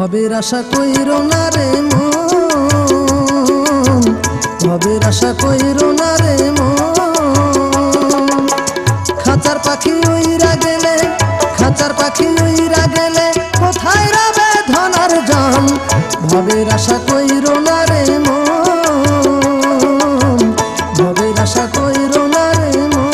ভবের আশা কইরো না রে মন, ভবের আশা কইরো না রে মন। খাঁচার পাখি উইরা গেলে, খাঁচার পাখি উইরা গেলে কোথায় রবে ধনার জন। ভবের আশা কইরো না রে মন, ভবের আশা কইরো না রে মন।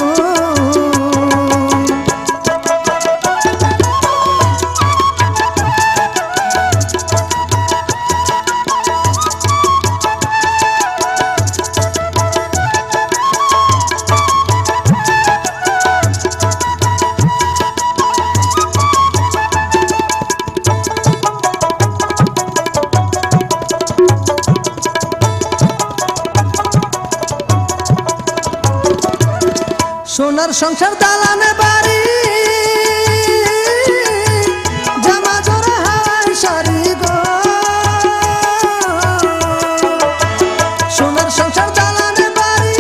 সোনার সংসার দালানে বাড়ি, জামা জোড়া হাওয়ায় শাড়ি গো। সোনার সংসার দালানে বাড়ি,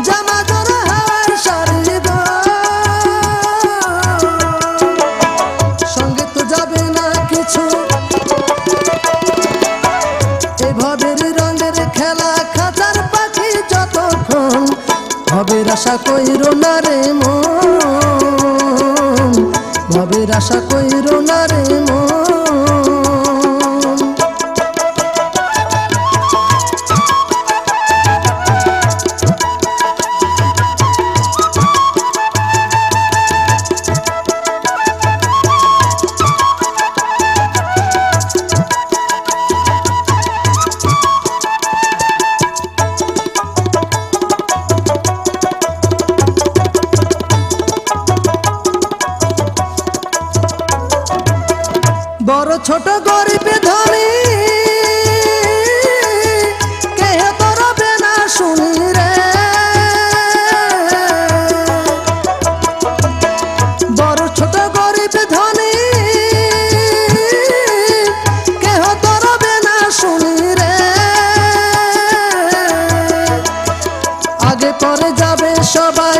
জামা জোড়া হাওয়ায় শাড়ি গো। সঙ্গে তো যাবে না কিছু, এই ভবের রঙের খেলা খাঁচার পাখি যতক্ষণ। ভবের আশা কইরো না রে মন, ভবের আশা কইরো না রে মন। বড় ছোট গরিব ধনী কেহ তরবে না শুনি রে। বড় ছোট গরিব ধনী কেহ তরবে না শুনি রে। আগে পরে যাবে সবাই,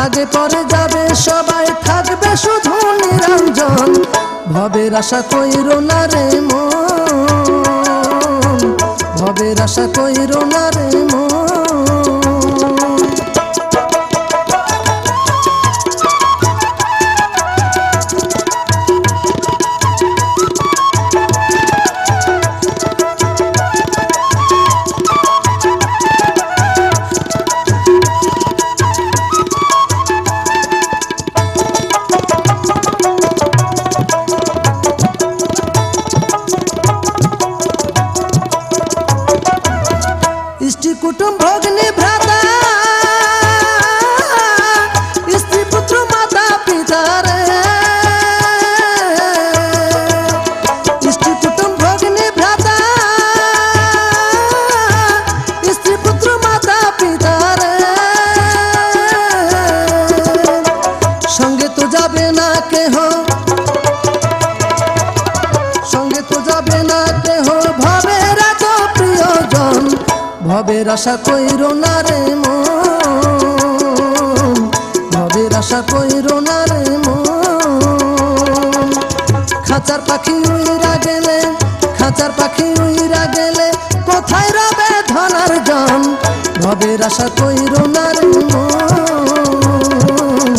আগে পরে যাবে সবাই, থাকবে শুধু নিরঞ্জন। ভবের আশা কইরো না রে মন, ভবের আশা কইরো না রে মন। কুটুম ভগ্নী ভ্রাতা, স্ত্রী পুত্র মাতা পিতা রে। স্ত্রী কুটুম ভগ্নী ভ্রাতা, স্ত্রী পুত্র মাতা পিতা রে। সঙ্গে তো যাবে না কেহ, সঙ্গে তো যাবে না কেহ ভবের এত প্রিয়জন। ভবের আশা কইরো না রে মন, ভবের আশা কইরো না রে মন। খাঁচার পাখি উইরা গেলে, খাঁচার পাখি উইরা গেলে কোথায় রবে ধনার জন। ভবের আশা কইরো না রে মন,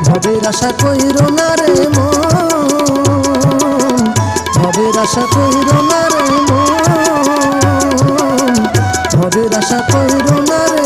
ভবের আশা কইরো না রে মন, ভবের আশা কইরো না রে মন, ভবের আশা কইরো না রে।